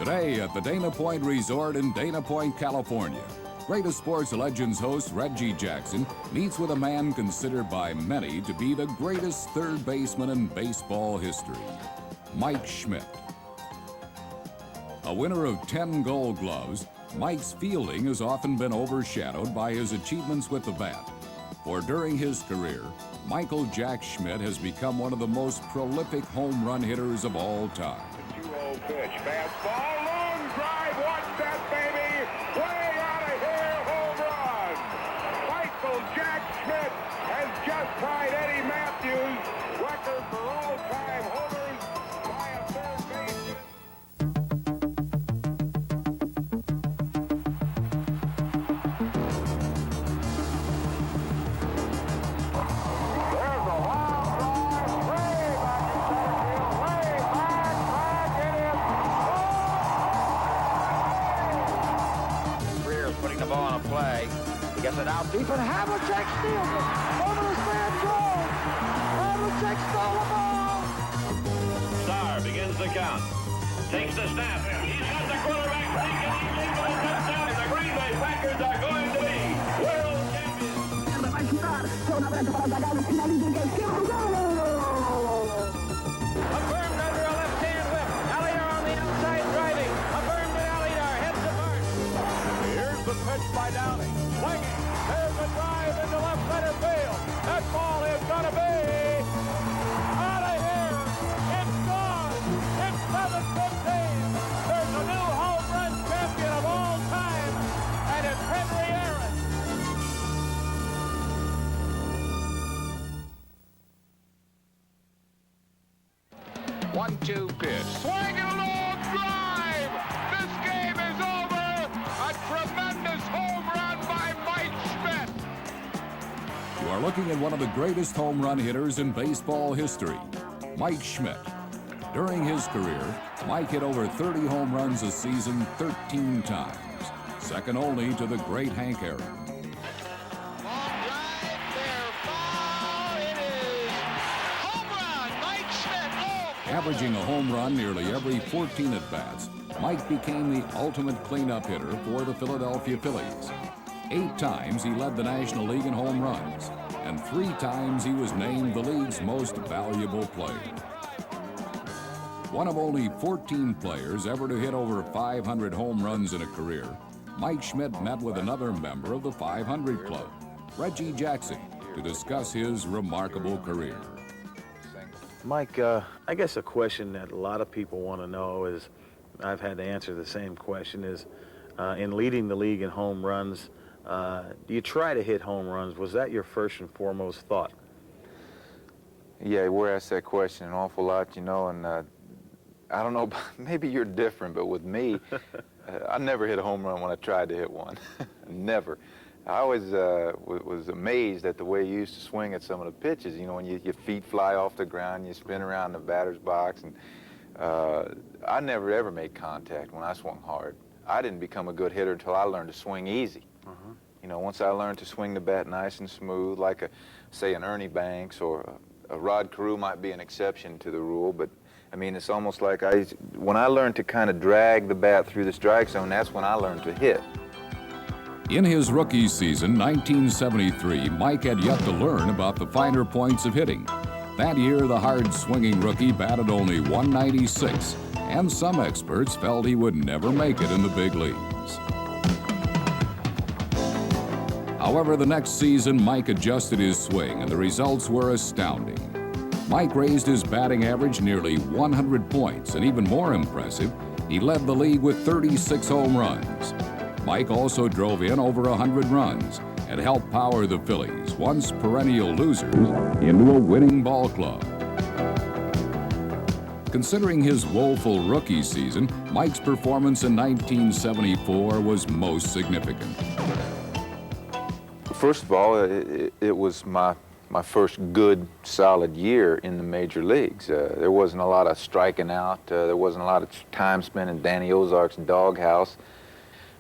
Today at the Dana Point Resort in Dana Point, California, Greatest Sports Legends host Reggie Jackson meets with a man considered by many to be the greatest third baseman in baseball history, Mike Schmidt. A winner of 10 Gold Gloves, Mike's fielding has often been overshadowed by his achievements with the bat. For during his career, Michael Jack Schmidt has become one of the most prolific home run hitters of all time. 2-0 pitch, fastball, long drive, watch that baby, way out of here, home run. Michael Jack Schmidt has just tied Eddie Matthews' record for all-time homers by a third baseman. There's a wild drive, way back in center field, way back, it is. Greer's putting the ball on a play. He gets it out deep, and Havlicek steals it. Over his man Jones. Havlicek stole the ball. Starr begins the count. Takes the snap. He's got the quarterback thinking he's in for the touchdown. And the Green Bay Packers are going to be world champions. Affirmed under a left-hand whip. Alliar on the outside driving. Affirmed and Alliar heads to first. Here's the pitch by Downing. Swinging. There's a drive into left center field. That ball is going to be out of here. It's gone. It's 7-15. There's a new home run champion of all time, and it's Henry Aaron. One-two pitch. Swing and a long drive. This game is over. A tremendous home run by Mike Schmidt. You are looking at one of the greatest home run hitters in baseball history, Mike Schmidt. During his career, Mike hit over 30 home runs a season 13 times, second only to the great Hank Aaron. Long drive, fair ball. It is home run, Mike Schmidt. Oh, Averaging a home run nearly every 14 at-bats, Mike became the ultimate cleanup hitter for the Philadelphia Phillies. 8 times he led the National League in home runs, and 3 times he was named the league's most valuable player. One of only 14 players ever to hit over 500 home runs in a career, Mike Schmidt met with another member of the 500 Club, Reggie Jackson, to discuss his remarkable career. Mike, I guess a question that a lot of people want to know is, I've had to answer the same question, is in leading the league in home runs, do you try to hit home runs? Was that your first and foremost thought? Yeah, we're asked that question an awful lot, you know, and I don't know, maybe you're different, but with me, I never hit a home run when I tried to hit one. Never. I always was amazed at the way you used to swing at some of the pitches, you know, when your feet fly off the ground, you spin around the batter's box, and I never ever made contact when I swung hard. I didn't become a good hitter until I learned to swing easy. You know, once I learned to swing the bat nice and smooth, like, say, an Ernie Banks or a Rod Carew might be an exception to the rule, but I mean, it's almost like when I learned to kind of drag the bat through the strike zone, that's when I learned to hit. In his rookie season, 1973, Mike had yet to learn about the finer points of hitting. That year, the hard-swinging rookie batted only .196, and some experts felt he would never make it in the big leagues. However, the next season, Mike adjusted his swing, and the results were astounding. Mike raised his batting average nearly 100 points, and even more impressive, he led the league with 36 home runs. Mike also drove in over 100 runs and helped power the Phillies, once perennial losers, into a winning ball club. Considering his woeful rookie season, Mike's performance in 1974 was most significant. First of all, it was my first good, solid year in the major leagues. There wasn't a lot of striking out. There wasn't a lot of time spent in Danny Ozark's doghouse.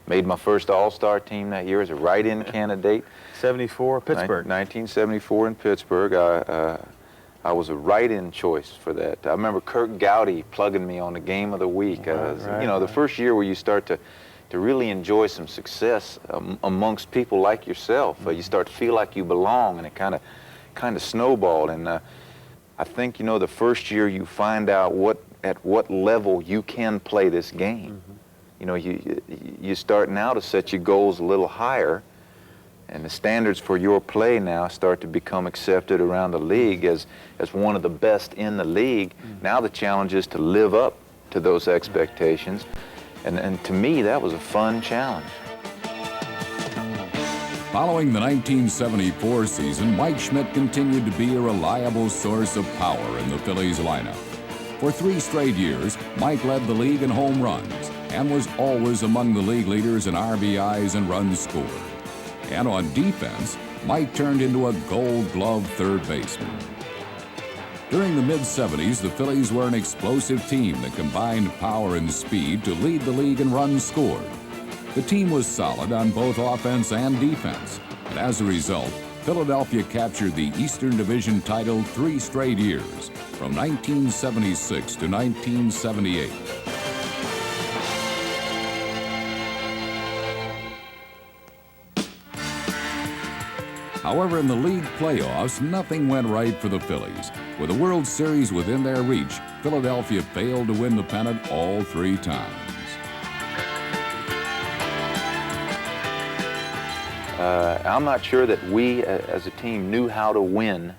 Made my first All-Star team that year as a write-in candidate. 74, Pittsburgh. 1974 in Pittsburgh. I was a write-in choice for that. I remember Kirk Gowdy plugging me on the game of the week. The first year where you start to really enjoy some success amongst people like yourself, you start to feel like you belong, and it kind of snowballed. And I think, the first year you find out at what level you can play this game. You start now to set your goals a little higher, and the standards for your play now start to become accepted around the league as one of the best in the league. Now the challenge is to live up to those expectations, and to me that was a fun challenge. Following the 1974 season, Mike Schmidt continued to be a reliable source of power in the Phillies lineup. For 3 straight years, Mike led the league in home runs and was always among the league leaders in RBIs and runs scored. And on defense, Mike turned into a Gold Glove third baseman. During the mid-70s, the Phillies were an explosive team that combined power and speed to lead the league in runs scored. The team was solid on both offense and defense, and as a result, Philadelphia captured the Eastern Division title 3 straight years, from 1976 to 1978. However, in the league playoffs, nothing went right for the Phillies. With the World Series within their reach, Philadelphia failed to win the pennant all 3 times. I'm not sure that we as a team knew how to win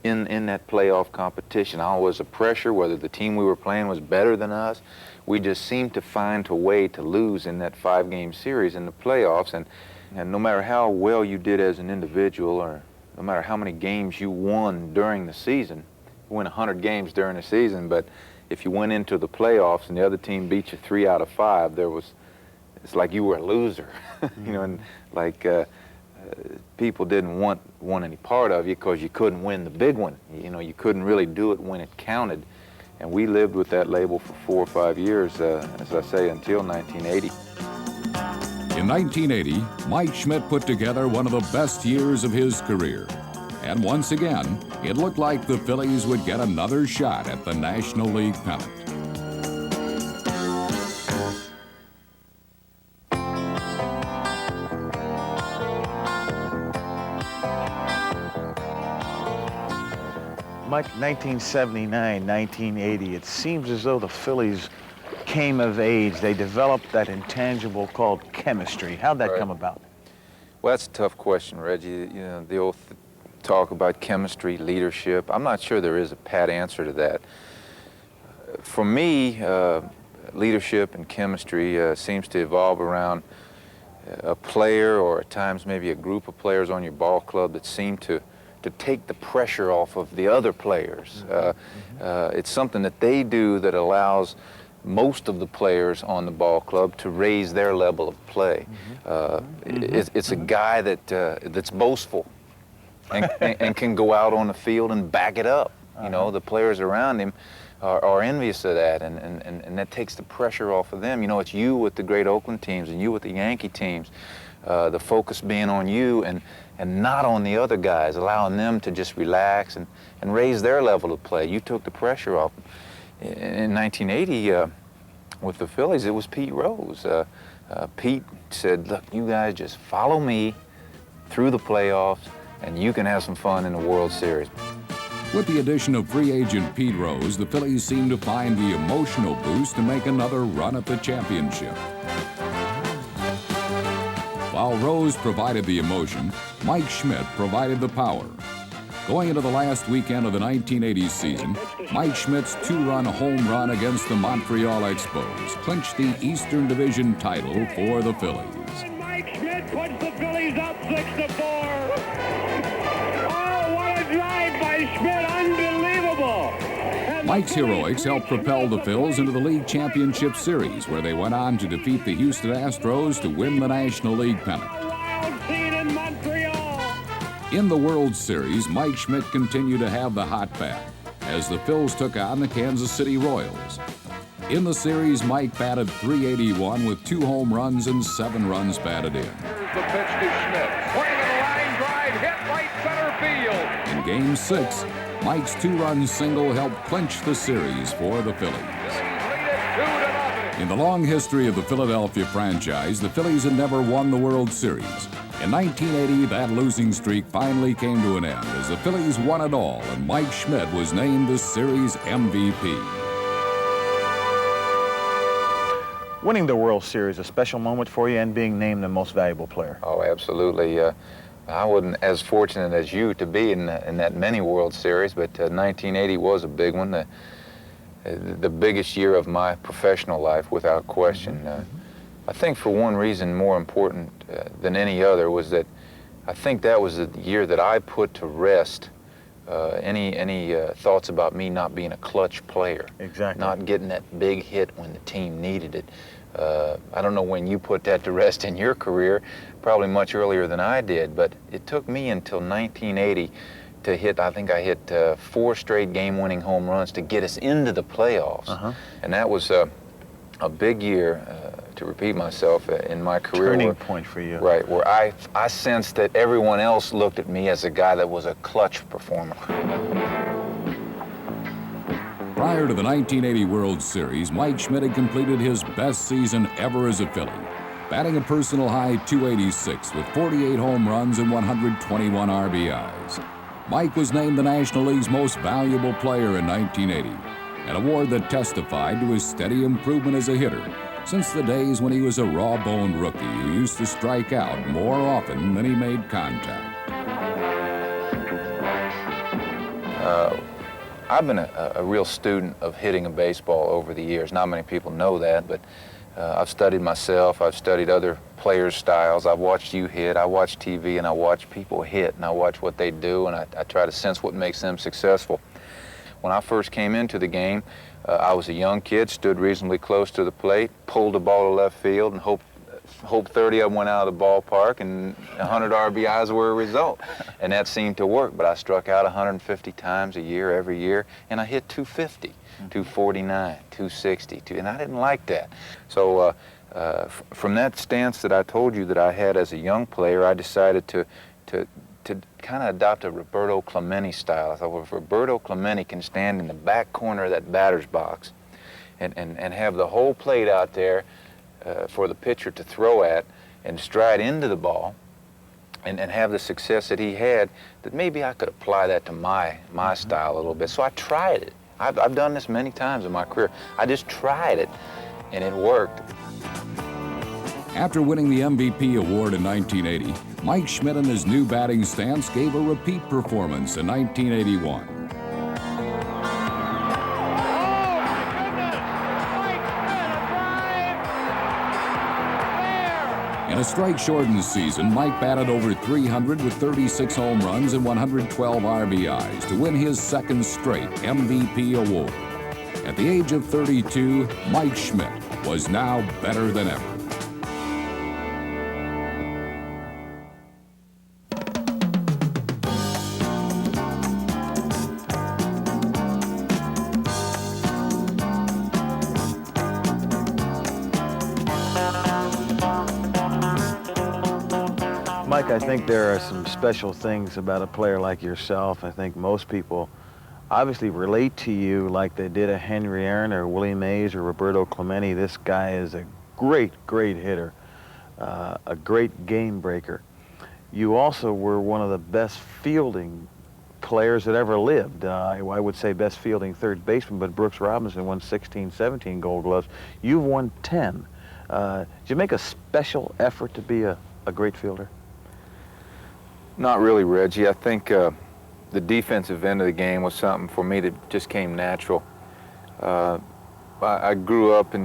in that playoff competition. Always a pressure, whether the team we were playing was better than us. We just seemed to find a way to lose in that 5-game series in the playoffs. And no matter how well you did as an individual, or no matter how many games you won during the season, you win 100 games during the season, but if you went into the playoffs and the other team beat you 3 out of 5, it's like you were a loser. And like people didn't want any part of you because you couldn't win the big one. You couldn't really do it when it counted. And we lived with that label for 4 or 5 years, as I say, until 1980. In 1980, Mike Schmidt put together one of the best years of his career. And once again, it looked like the Phillies would get another shot at the National League pennant. Mike, 1979, 1980, it seems as though the Phillies came of age. They developed that intangible called chemistry. How'd that come about? Well, that's a tough question, Reggie. The old talk about chemistry, leadership. I'm not sure there is a pat answer to that. For me, leadership and chemistry seems to evolve around a player, or at times maybe a group of players on your ball club that seem to take the pressure off of the other players. It's something that they do that allows most of the players on the ball club to raise their level of play. It's a guy that's boastful and can go out on the field and back it up. The players around him are envious of that, and that takes the pressure off of them. It's you with the great Oakland teams and you with the Yankee teams, the focus being on you and not on the other guys, allowing them to just relax and raise their level of play. You took the pressure off. In 1980, with the Phillies, it was Pete Rose. Pete said, look, you guys just follow me through the playoffs, and you can have some fun in the World Series. With the addition of free agent Pete Rose, the Phillies seemed to find the emotional boost to make another run at the championship. While Rose provided the emotion, Mike Schmidt provided the power. Going into the last weekend of the 1980 season, Mike Schmidt's 2-run home run against the Montreal Expos clinched the Eastern Division title for the Phillies. Mike Schmidt puts the Phillies up 6-4. Oh, what a drive by Schmidt, unbelievable! Mike's heroics helped propel the Phils into the League Championship Series, where they went on to defeat the Houston Astros to win the National League pennant. In the World Series, Mike Schmidt continued to have the hot bat as the Phils took on the Kansas City Royals. In the series, Mike batted .381 with 2 home runs and 7 runs batted in. Here's the pitch to Schmidt. Swing and a line drive, hit right center field. In Game 6, Mike's two-run single helped clinch the series for the Phillies. Lead it 2-0. In the long history of the Philadelphia franchise, the Phillies had never won the World Series. In 1980, that losing streak finally came to an end as the Phillies won it all, and Mike Schmidt was named the series MVP. Winning the World Series, a special moment for you, and being named the most valuable player. Oh, absolutely. I wasn't as fortunate as you to be in that many World Series, but 1980 was a big one, the biggest year of my professional life, without question. I think for one reason more important than any other was that I think that was the year that I put to rest any thoughts about me not being a clutch player. Exactly. Not getting that big hit when the team needed it. I don't know when you put that to rest in your career, probably much earlier than I did, but it took me until 1980 to hit, I think I hit 4 straight game-winning home runs to get us into the playoffs. And that was a big year, to repeat myself, in my career. Turning point for you. Right, where I sensed that everyone else looked at me as a guy that was a clutch performer. Prior to the 1980 World Series, Mike Schmidt had completed his best season ever as a Philly, batting a personal high .286 with 48 home runs and 121 RBIs. Mike was named the National League's most valuable player in 1980, an award that testified to his steady improvement as a hitter since the days when he was a raw-boned rookie who used to strike out more often than he made contact. I've been a real student of hitting a baseball over the years. Not many people know that, but I've studied myself. I've studied other players' styles. I've watched you hit. I watch TV, and I watch people hit, and I watch what they do, and I try to sense what makes them successful. When I first came into the game, I was a young kid, stood reasonably close to the plate, pulled the ball to left field, and hoped 30 of them went out of the ballpark, and 100 RBIs were a result. And that seemed to work, but I struck out 150 times a year, every year, and I hit 250, 249, 260, and I didn't like that. So from that stance that I told you that I had as a young player, I decided to kind of adopt a Roberto Clemente style. I thought, well, if Roberto Clemente can stand in the back corner of that batter's box and have the whole plate out there for the pitcher to throw at and stride into the ball and have the success that he had, that maybe I could apply that to my style a little bit. So I tried it. I've done this many times in my career. I just tried it, and it worked. After winning the MVP award in 1980, Mike Schmidt and his new batting stance gave a repeat performance in 1981. In a strike-shortened season, Mike batted over .300 with 36 home runs and 112 RBIs to win his second straight MVP award. At the age of 32, Mike Schmidt was now better than ever. Mike, I think there are some special things about a player like yourself. I think most people obviously relate to you like they did a Henry Aaron or Willie Mays or Roberto Clemente. This guy is a great, great hitter, a great game breaker. You also were one of the best fielding players that ever lived. I would say best fielding third baseman, but Brooks Robinson won 16, 17 Gold Gloves. You've won 10. Did you make a special effort to be a great fielder? Not really, Reggie. I think the defensive end of the game was something for me that just came natural. I grew up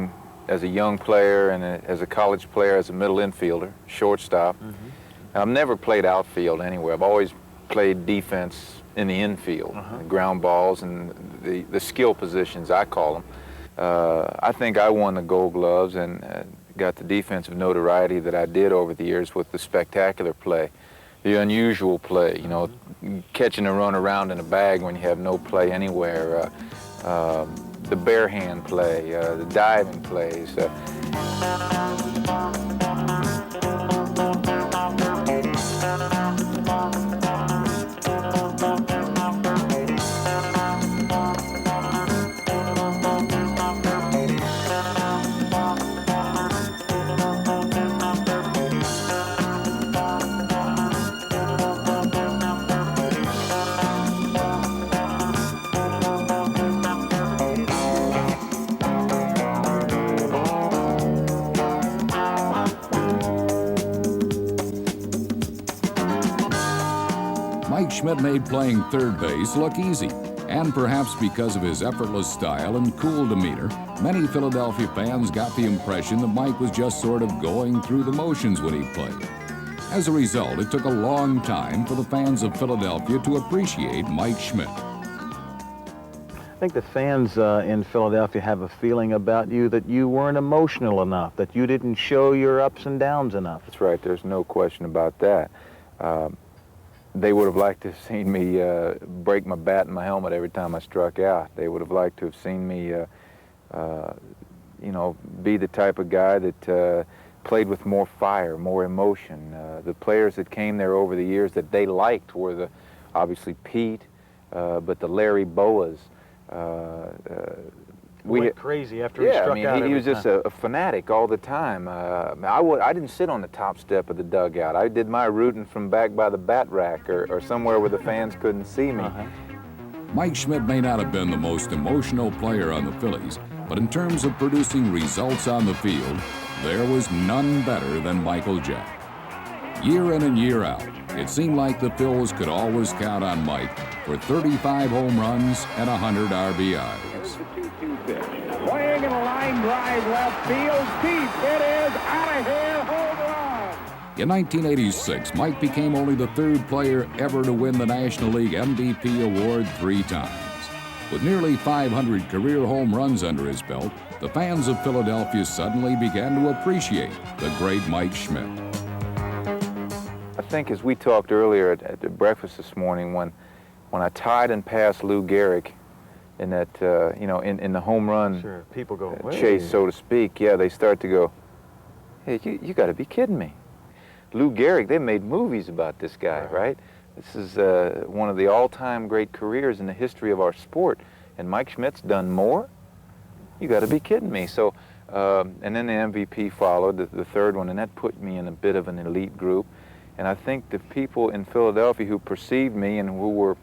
as a young player and as a college player as a middle infielder, shortstop. And I've never played outfield anywhere. I've always played defense in the infield, ground balls and the skill positions, I call them. I think I won the Gold Gloves and got the defensive notoriety that I did over the years with the spectacular play. The unusual play, you know, catching a run around in a bag when you have no play anywhere, the bare hand play, the diving plays. Mike Schmidt made playing third base look easy, and perhaps because of his effortless style and cool demeanor, many Philadelphia fans got the impression that Mike was just sort of going through the motions when he played. As a result, it took a long time for the fans of Philadelphia to appreciate Mike Schmidt. I think the fans in Philadelphia have a feeling about you that you weren't emotional enough, that you didn't show your ups and downs enough. That's right. There's no question about that. They would have liked to have seen me break my bat and my helmet every time I struck out. They would have liked to have seen me, you know, be the type of guy that played with more fire, more emotion. The players that came there over the years that they liked were obviously Pete, but the Larry Boas. We went crazy after he struck out. He was just a fanatic all the time. I didn't sit on the top step of the dugout. I did my rooting from back by the bat rack or somewhere where the fans couldn't see me. Mike Schmidt may not have been the most emotional player on the Phillies, but in terms of producing results on the field, there was none better than Michael Jack. Year in and year out, it seemed like the Phils could always count on Mike for 35 home runs and 100 RBIs. Swing and a line drive left field deep. It is out of here, home run. In 1986, Mike became only the third player ever to win the National League MVP award 3 times. With nearly 500 career home runs under his belt, the fans of Philadelphia suddenly began to appreciate the great Mike Schmidt. I think as we talked earlier at the breakfast this morning, when I tied and passed Lou Gehrig in that, you know, in the home run people go, chase, so to speak, yeah, they start to go, hey, you got to be kidding me. Lou Gehrig, they made movies about this guy, right? This is one of the all-time great careers in the history of our sport, and Mike Schmidt's done more? You got to be kidding me. So, and then the MVP followed, the third one, and that put me in a bit of an elite group. And I think the people in Philadelphia who perceived me and who were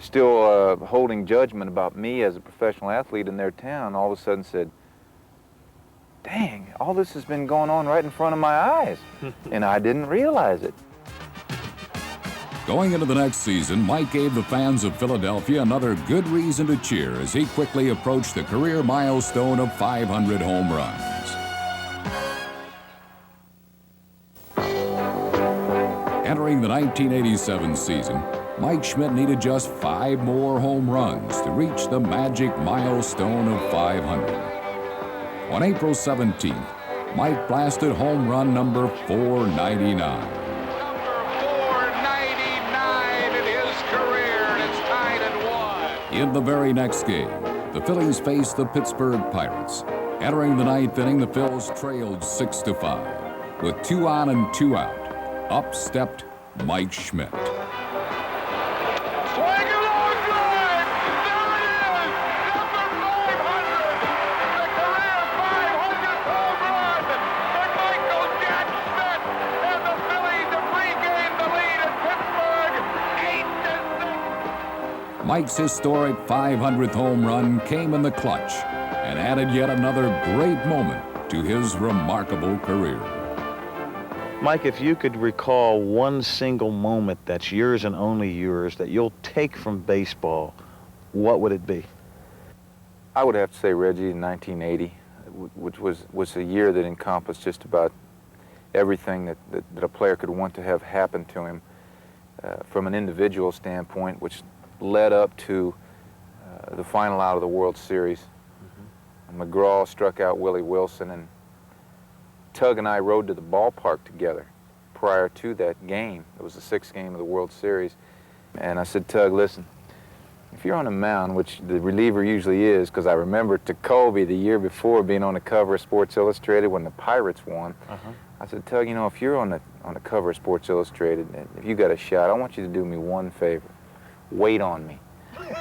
still holding judgment about me as a professional athlete in their town all of a sudden said, dang, all this has been going on right in front of my eyes, and I didn't realize it. Going into the next season, Mike gave the fans of Philadelphia another good reason to cheer as he quickly approached the career milestone of 500 home runs. Entering the 1987 season, Mike Schmidt needed just 5 more home runs to reach the magic milestone of 500. On April 17th, Mike blasted home run number 499. Number 499 in his career, and it's tied at 1. In the very next game, the Phillies faced the Pittsburgh Pirates. Entering the 9th inning, the Phils trailed 6-5. With 2 on and 2 out, up stepped Mike Schmidt. Swing a long drive. There it is. Number 500. The career 500 home run for Michael Jack Schmidt. And the Phillies have regained the lead at Pittsburgh 8-6. Mike's historic 500th home run came in the clutch and added yet another great moment to his remarkable career. Mike, if you could recall one single moment that's yours and only yours that you'll take from baseball, what would it be? I would have to say, Reggie, in 1980, which was a year that encompassed just about everything that a player could want to have happen to him from an individual standpoint, which led up to the final out of the World Series. McGraw struck out Willie Wilson, and Tug and I rode to the ballpark together prior to that game. It was the 6th game of the World Series. And I said, Tug, listen, if you're on a mound, which the reliever usually is, because I remember Jacoby the year before being on the cover of Sports Illustrated when the Pirates won. I said, Tug, you know, if you're on the cover of Sports Illustrated, if you got a shot, I want you to do me one favor. Wait on me.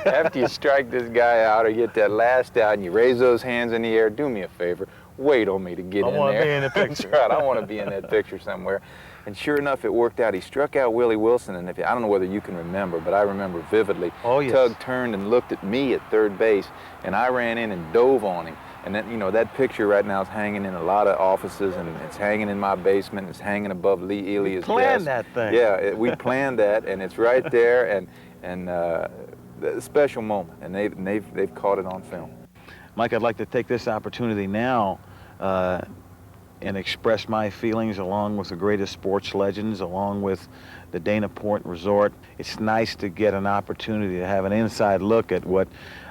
After you strike this guy out or get that last out and you raise those hands in the air, do me a favor. Wait on me to get in there. I want to be in the picture. That's right. I want to be in that picture somewhere. And sure enough, it worked out. He struck out Willie Wilson, and I don't know whether you can remember, but I remember vividly. Oh, yes. Tug turned and looked at me at third base, and I ran in and dove on him. And then, you know, that picture right now is hanging in a lot of offices, and it's hanging in my basement. It's hanging above Lee Elia's desk. Planned that thing. Yeah, we planned that, and it's right there, and a special moment, and they've caught it on film. Mike, I'd like to take this opportunity now and express my feelings along with the greatest sports legends, along with the Dana Point Resort. It's nice to get an opportunity to have an inside look at what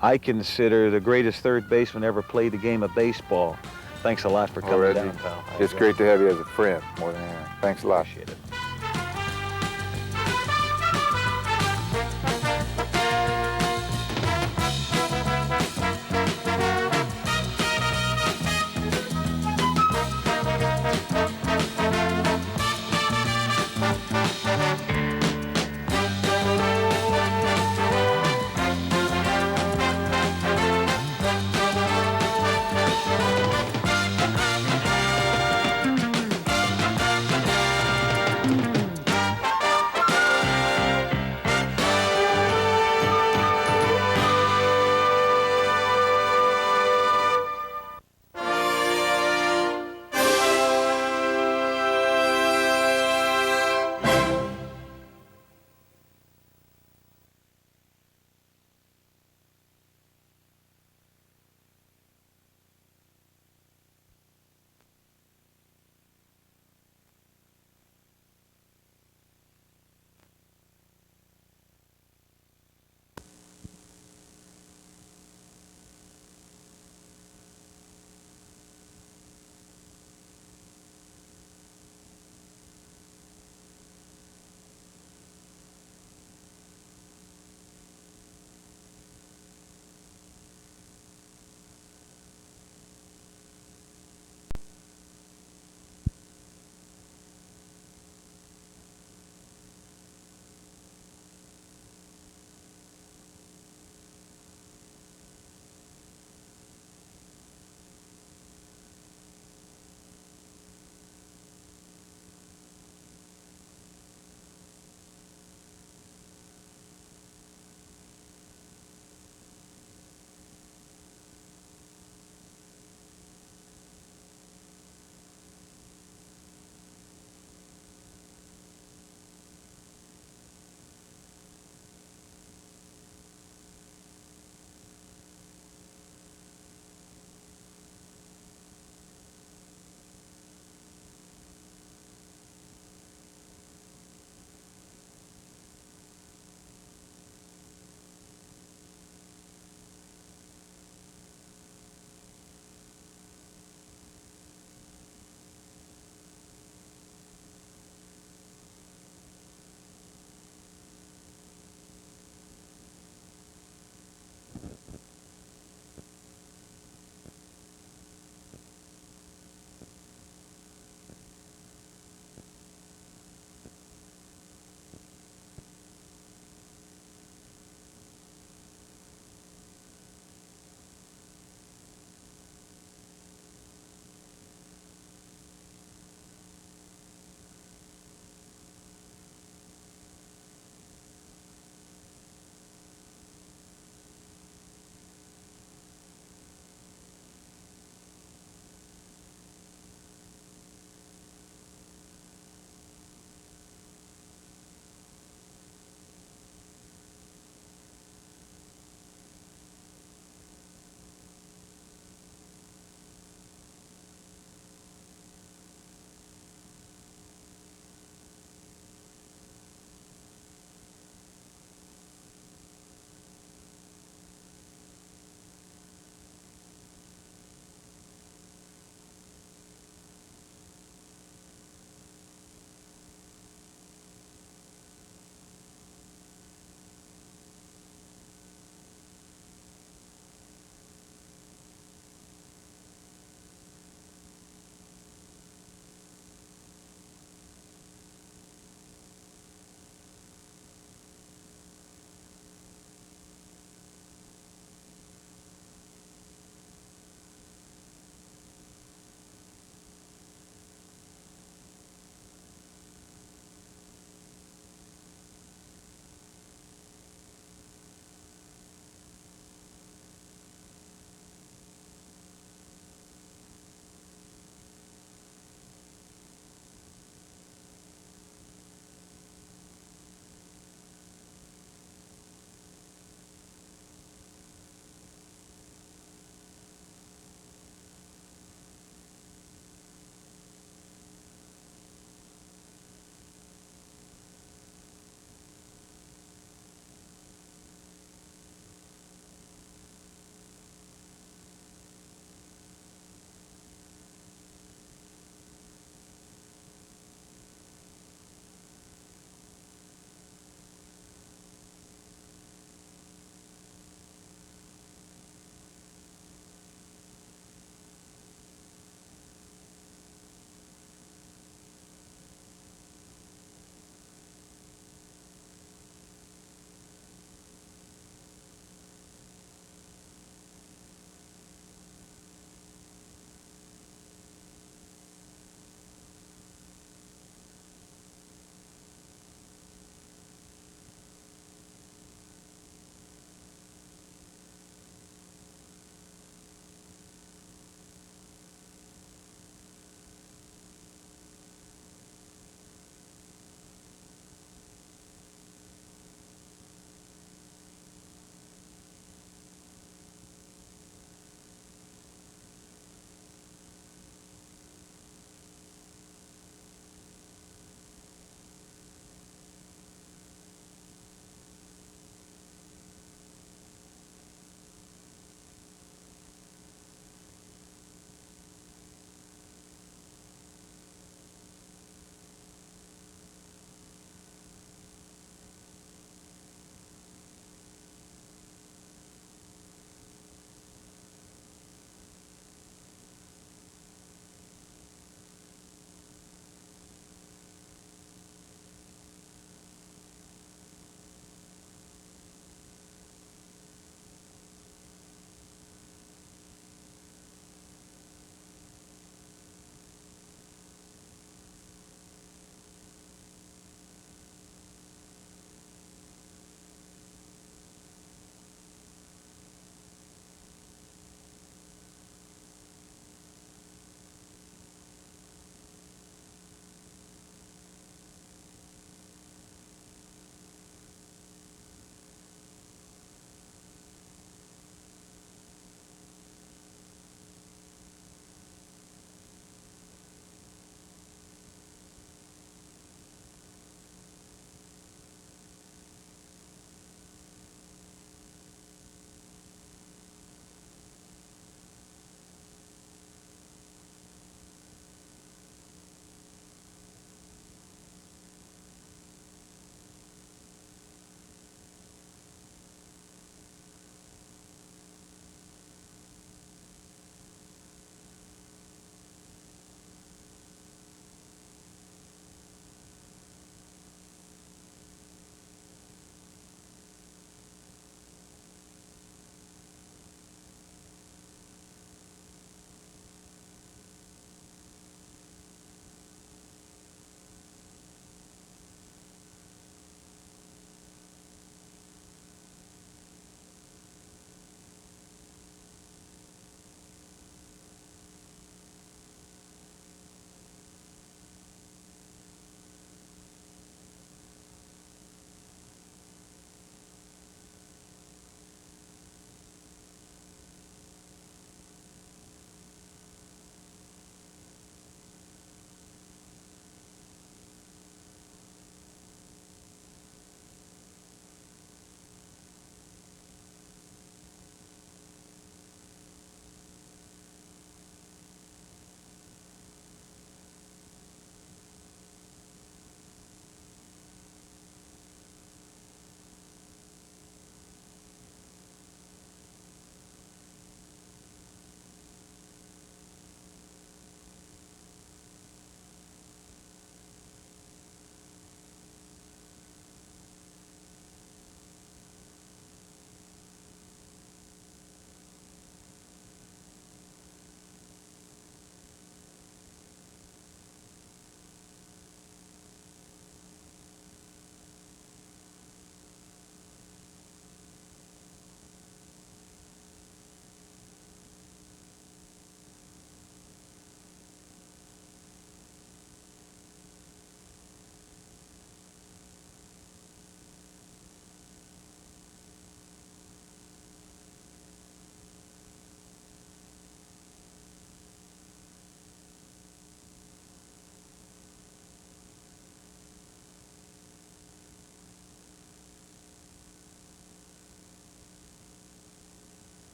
I consider the greatest third baseman ever played the game of baseball. Thanks a lot for coming Reggie, down, pal. It's great to have you as a friend, more than anything. Thanks a lot. Appreciate it.